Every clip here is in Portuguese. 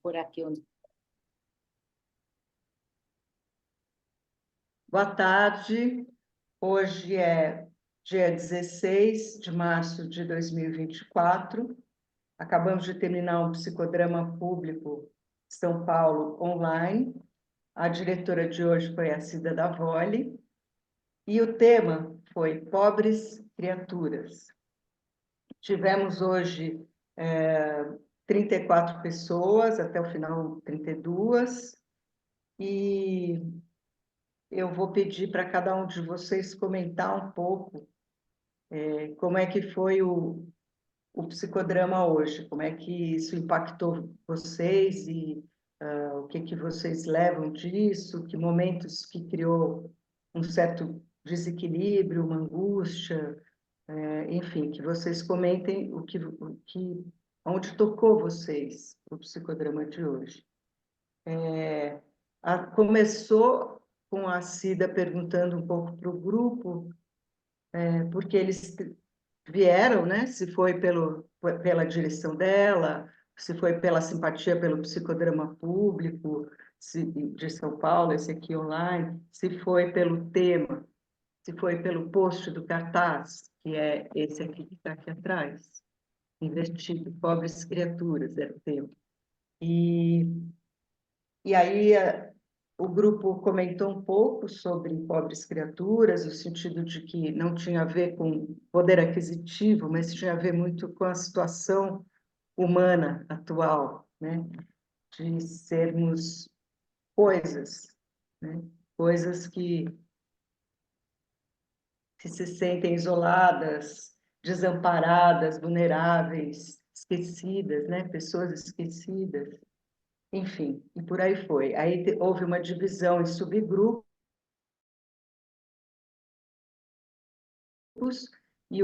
por aqui. Boa tarde. Hoje é dia 16 de março de 2024. Acabamos de terminar um psicodrama público São Paulo online. A diretora de hoje foi a Cida Davoli. E o tema foi Pobres Criaturas. Tivemos hoje 34 pessoas, até o final 32. E eu vou pedir para cada um de vocês comentar um pouco como é que foi o psicodrama hoje, como é que isso impactou vocês e o que que vocês levam disso, que momentos que criou um certo desequilíbrio, uma angústia, enfim, que vocês comentem onde tocou vocês o psicodrama de hoje. Começou com a Cida perguntando um pouco para o grupo, porque eles vieram, né? Se foi pela direção dela, se foi pela simpatia pelo psicodrama público de São Paulo, esse aqui online, se foi pelo tema, se foi pelo post do cartaz, que é esse aqui que está aqui atrás, invertido, Pobres Criaturas, era o tema. E aí o grupo comentou um pouco sobre pobres criaturas, no sentido de que não tinha a ver com poder aquisitivo, mas tinha a ver muito com a situação humana atual, né? De sermos coisas, né? Coisas que se sentem isoladas, desamparadas, vulneráveis, esquecidas, né? Pessoas esquecidas. Enfim, e por aí foi. Aí houve uma divisão em subgrupos, e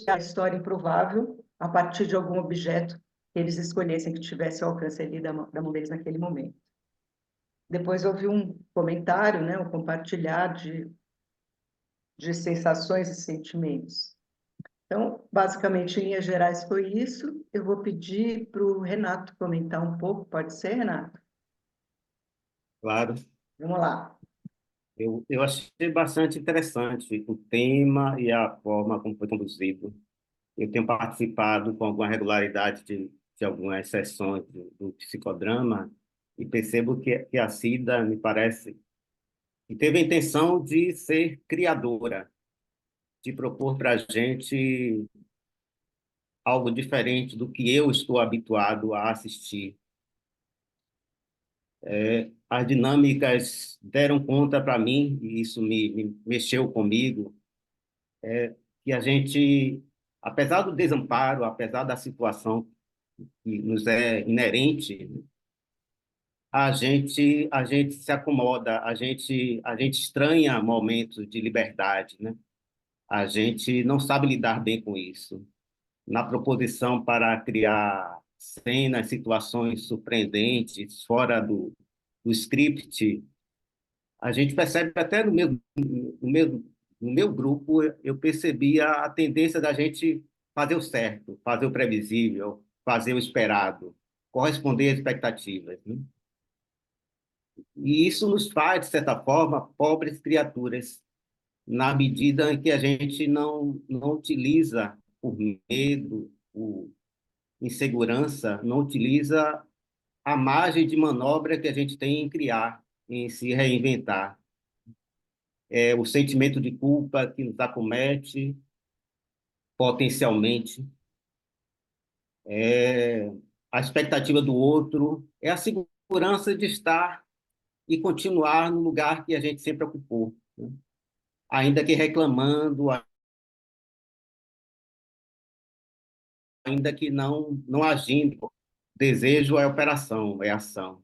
a história improvável a partir de algum objeto que eles escolhessem que tivesse ao alcance ali da mão deles naquele momento. Depois houve um comentário, né, um compartilhar de sensações e sentimentos. Então, basicamente, em linhas gerais, foi isso. Eu vou pedir para o Renato comentar um pouco. Pode ser, Renato? Claro. Vamos lá. Eu achei bastante interessante o tema e a forma como foi conduzido. Eu tenho participado com alguma regularidade de algumas sessões do psicodrama e percebo que a Cida, me parece, que teve a intenção de ser criadora, de propor para a gente algo diferente do que eu estou habituado a assistir. As dinâmicas deram conta para mim, e isso me mexeu comigo, que a gente, apesar do desamparo, apesar da situação que nos é inerente, a gente se acomoda, a gente estranha momentos de liberdade, né? A gente não sabe lidar bem com isso. Na proposição para criar cenas, situações surpreendentes, fora do script, a gente percebe até no meu grupo, eu percebia a tendência da gente fazer o certo, fazer o previsível, fazer o esperado, corresponder às expectativas, né? E isso nos faz, de certa forma, pobres criaturas, na medida em que a gente não utiliza por medo, por insegurança, não utiliza a margem de manobra que a gente tem em criar, em se reinventar. O sentimento de culpa que nos acomete potencialmente, é a expectativa do outro, é a segurança de estar e continuar no lugar que a gente sempre ocupou, né? Ainda que reclamando, ainda que não agindo. Desejo é operação, é ação.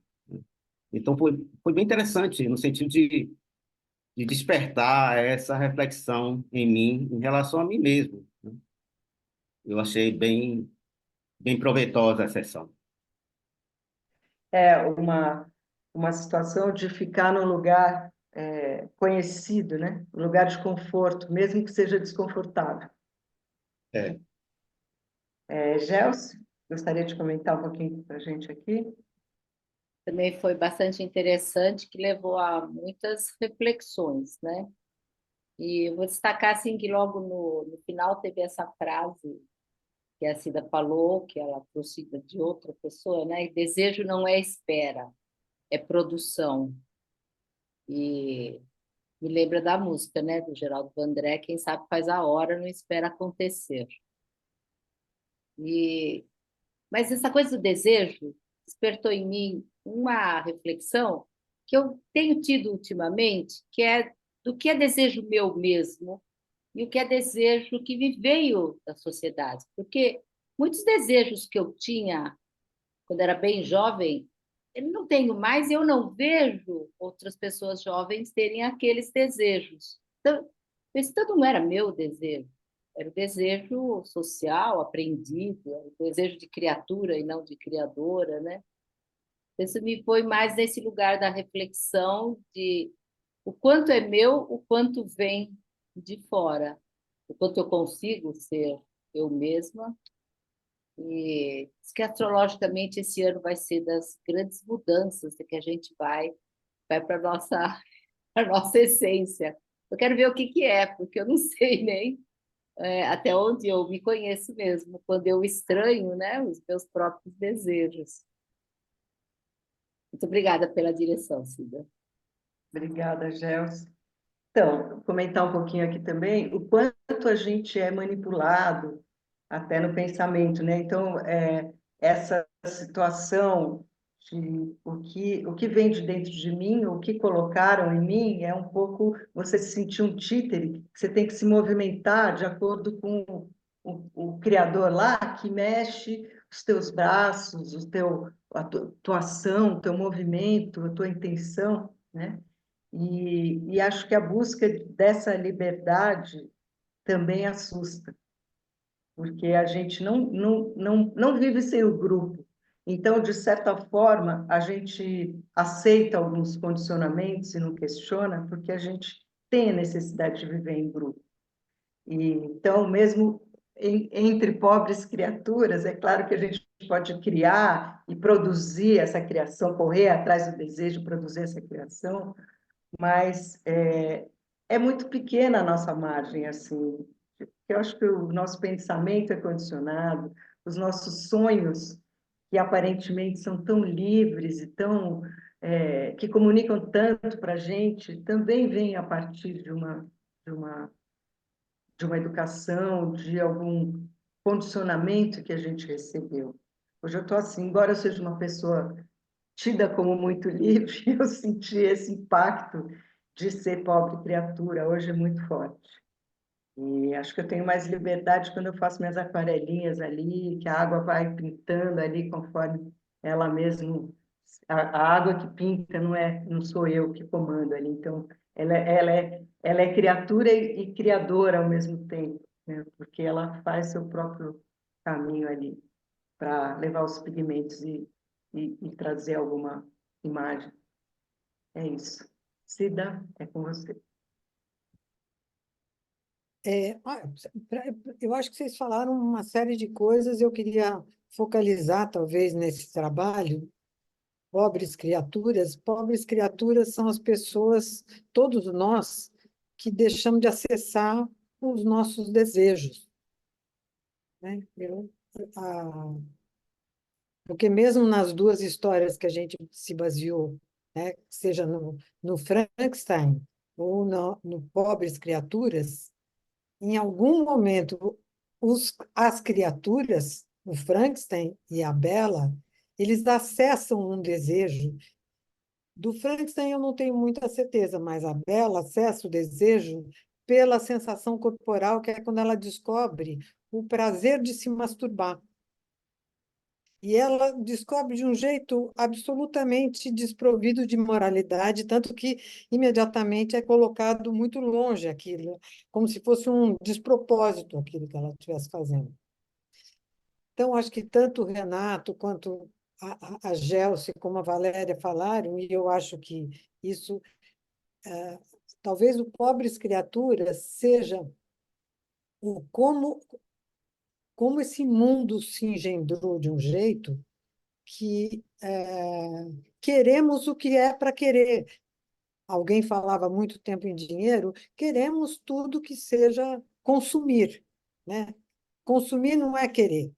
Então, foi bem interessante, no sentido de despertar essa reflexão em mim, em relação a mim mesmo, né? Eu achei bem proveitosa a sessão. É uma situação de ficar num lugar conhecido, né? Um lugar de conforto, mesmo que seja desconfortável. É. Gelsi, gostaria de comentar um pouquinho para a gente aqui? também foi bastante interessante, que levou a muitas reflexões, né? E eu vou destacar assim que logo no final teve essa frase que a Cida falou, que ela trouxe de outra pessoa, né? Desejo não é espera, é produção. E me lembra da música, né? Do Geraldo Vandré, quem sabe faz a hora, não espera acontecer. E mas essa coisa do desejo despertou em mim uma reflexão que eu tenho tido ultimamente, que é do que é desejo meu mesmo e o que é desejo que me veio da sociedade. Porque muitos desejos que eu tinha quando era bem jovem, eu não tenho mais e eu não vejo outras pessoas jovens terem aqueles desejos. Então, esse tanto não era meu desejo, era o desejo social, aprendido, era o desejo de criatura e não de criadora, né? Isso me foi mais nesse lugar da reflexão de o quanto é meu, o quanto vem de fora, o quanto eu consigo ser eu mesma. E diz que astrologicamente esse ano vai ser das grandes mudanças que a gente vai para a nossa, a nossa essência. Eu quero ver o que é, porque eu não sei nem até onde eu me conheço mesmo, quando eu estranho, né, os meus próprios desejos. Muito obrigada pela direção, Cida. Obrigada, Gels. Então, comentar um pouquinho aqui também o quanto a gente é manipulado até no pensamento, né? Então, essa situação de o que vem de dentro de mim, o que colocaram em mim, é um pouco você se sentir um títere, que você tem que se movimentar de acordo com o criador lá, que mexe os teus braços, a tua ação, o teu movimento, a tua intenção, né? E acho que a busca dessa liberdade também assusta, porque a gente não vive sem o grupo. Então, de certa forma, a gente aceita alguns condicionamentos e não questiona, porque a gente tem a necessidade de viver em grupo. E, então, mesmo entre pobres criaturas, é claro que a gente pode criar e produzir essa criação, correr atrás do desejo, produzir essa criação, mas é muito pequena a nossa margem, assim. Eu acho que o nosso pensamento é condicionado, os nossos sonhos, que aparentemente são tão livres e tão que comunicam tanto para a gente, também vêm a partir de uma de uma educação, de algum condicionamento que a gente recebeu. Hoje eu estou assim, embora eu seja uma pessoa tida como muito livre, eu senti esse impacto de ser pobre criatura, hoje é muito forte. E acho que eu tenho mais liberdade quando eu faço minhas aquarelinhas ali, que a água vai pintando ali conforme ela mesmo. A água que pinta não sou eu que comando ali, então ela é criatura e criadora ao mesmo tempo, né? Porque ela faz seu próprio caminho ali para levar os pigmentos e trazer alguma imagem. É isso. Cida, é com você. Eu acho que vocês falaram uma série de coisas, eu queria focalizar, talvez, nesse trabalho. Pobres criaturas. Pobres criaturas são as pessoas, todos nós, que deixamos de acessar os nossos desejos, né? Porque mesmo nas duas histórias que a gente se baseou, né, seja no Frankenstein ou no Pobres Criaturas, em algum momento, as criaturas, o Frankenstein e a Bela, eles acessam um desejo. Do Frankenstein eu não tenho muita certeza, mas a Bela acessa o desejo pela sensação corporal, que é quando ela descobre o prazer de se masturbar. E ela descobre de um jeito absolutamente desprovido de moralidade, tanto que imediatamente é colocado muito longe aquilo, como se fosse um despropósito aquilo que ela estivesse fazendo. Então, acho que tanto o Renato quanto a Gelsi, como a Valéria falaram, e eu acho que isso, talvez o Pobres Criaturas seja como esse mundo se engendrou de um jeito que queremos o que é para querer. Alguém falava há muito tempo em dinheiro, queremos tudo que seja consumir, né? Consumir não é querer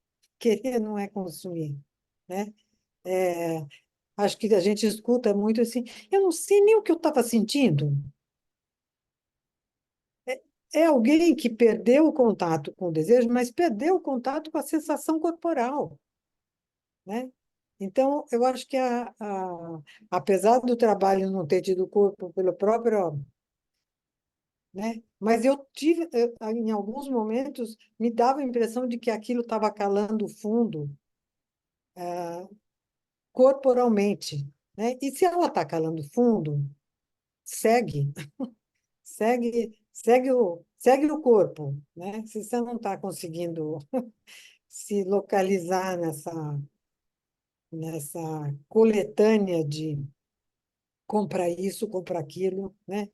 não é consumir, né? É, acho que a gente escuta muito assim, eu não sei nem o que eu estava sentindo. É alguém que perdeu o contato com o desejo, mas perdeu o contato com a sensação corporal, né? Então, eu acho que, apesar do trabalho não ter tido corpo pelo próprio, né? Mas eu tive, em alguns momentos, me dava a impressão de que aquilo estava calando fundo corporalmente, né? E se ela está calando fundo, segue, segue o corpo, né? Se você não está conseguindo se localizar nessa coletânea de compra isso, compra aquilo, né?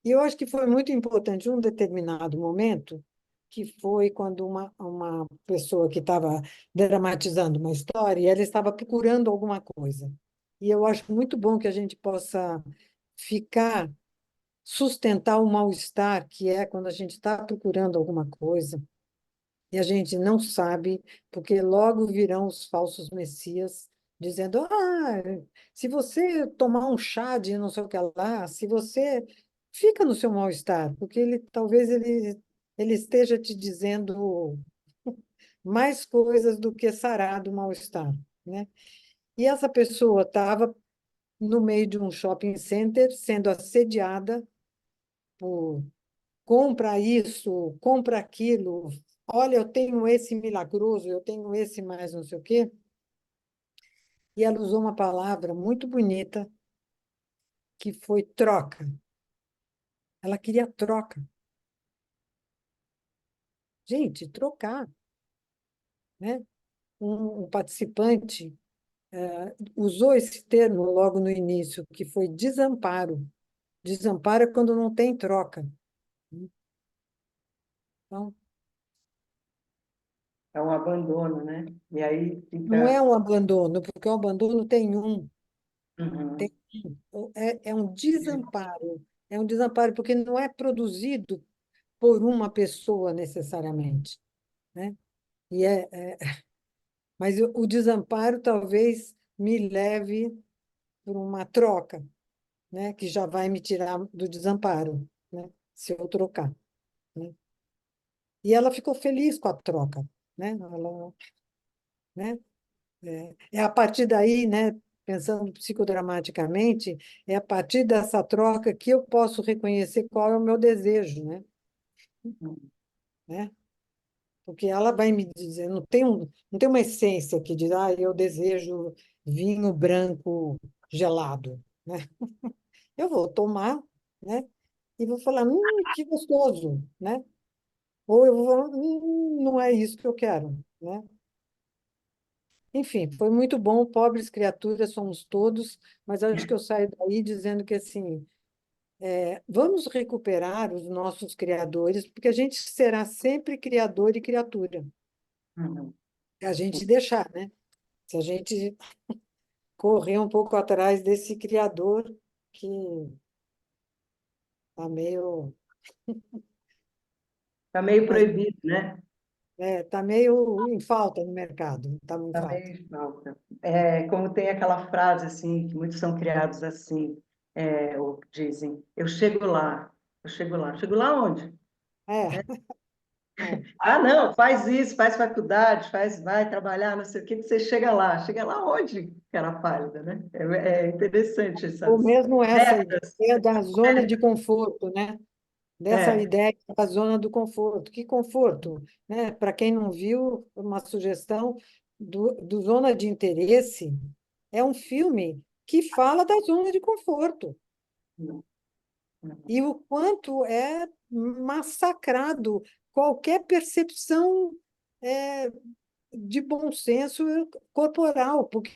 E eu acho que foi muito importante um determinado momento, que foi quando uma pessoa que estava dramatizando uma história, e ela estava procurando alguma coisa. E eu acho muito bom que a gente possa sustentar o mal-estar, que é quando a gente está procurando alguma coisa, e a gente não sabe, porque logo virão os falsos messias dizendo: se você tomar um chá de não sei o que lá, se você fica no seu mal-estar, porque talvez ele esteja te dizendo mais coisas do que sarar do mal-estar, né? E essa pessoa estava no meio de um shopping center sendo assediada por compra isso, compra aquilo. Olha, eu tenho esse milagroso, eu tenho esse mais não sei o quê. E ela usou uma palavra muito bonita, que foi troca. Ela queria troca. Gente, trocar, né? Um participante usou esse termo logo no início, que foi desamparo. Desamparo é quando não tem troca. Então, É um abandono, né? E aí não é fica. um abandono, porque o abandono tem um. Uhum. É um desamparo. É um desamparo, porque não é produzido por uma pessoa necessariamente, né? E mas o desamparo talvez me leve para uma troca, né? Que já vai me tirar do desamparo, né? Se eu trocar, né? E ela ficou feliz com a troca, né? Né? É a partir daí, né? Pensando psicodramaticamente, é a partir dessa troca que eu posso reconhecer qual é o meu desejo, né? Né? Porque ela vai me dizer, não tem uma essência que diz, eu desejo vinho branco gelado, né? Eu vou tomar, né? E vou falar, que gostoso, né? Ou eu vou falar, não é isso que eu quero, né? Enfim, foi muito bom, pobres criaturas somos todos, mas acho que eu saio daí dizendo que, assim, vamos recuperar os nossos criadores, porque a gente será sempre criador e criatura. Uhum. É a gente deixar, né? Se a gente correr um pouco atrás desse criador que está Tá meio mas, proibido, né? tá meio em falta no mercado, está em Tá falta. meio em falta. É, como tem aquela frase assim, que muitos são criados assim, ou dizem, eu chego lá. Chego lá onde? É, é. Ah, não, faz isso, faz faculdade, vai trabalhar, não sei o que você chega lá. Chega lá onde, cara pálida, né? É interessante Ou essas mesmo essa metas. ideia da zona de conforto, né? Dessa É, ideia da zona do conforto. Que conforto, né? Para quem não viu, uma sugestão do Zona de Interesse é um filme que fala da zona de conforto e o quanto é massacrado qualquer percepção é, de bom senso corporal, porque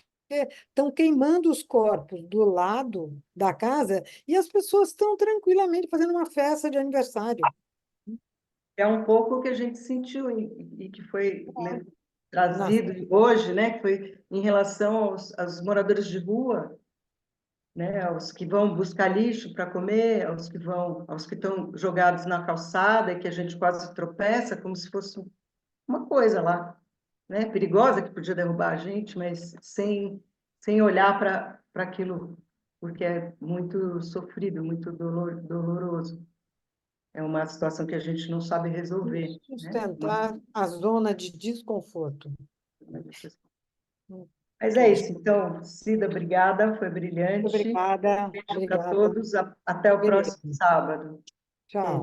estão queimando os corpos do lado da casa e as pessoas estão tranquilamente fazendo uma festa de aniversário. é um pouco o que a gente sentiu e que foi Nas- trazido hoje, né? Que foi em relação aos moradores de rua. né? Aos que vão buscar lixo para comer, aos que estão jogados na calçada e que a gente quase tropeça, como se fosse uma coisa lá, né? Perigosa que podia derrubar a gente, mas sem olhar para aquilo, porque é muito sofrido, muito doloroso. É uma situação que a gente não sabe resolver, né? Sustentar a zona de desconforto. Mas é isso, então, Cida, obrigada, foi brilhante. Obrigada. Beijo para Obrigada. todos, até o Beleza. próximo sábado. Tchau.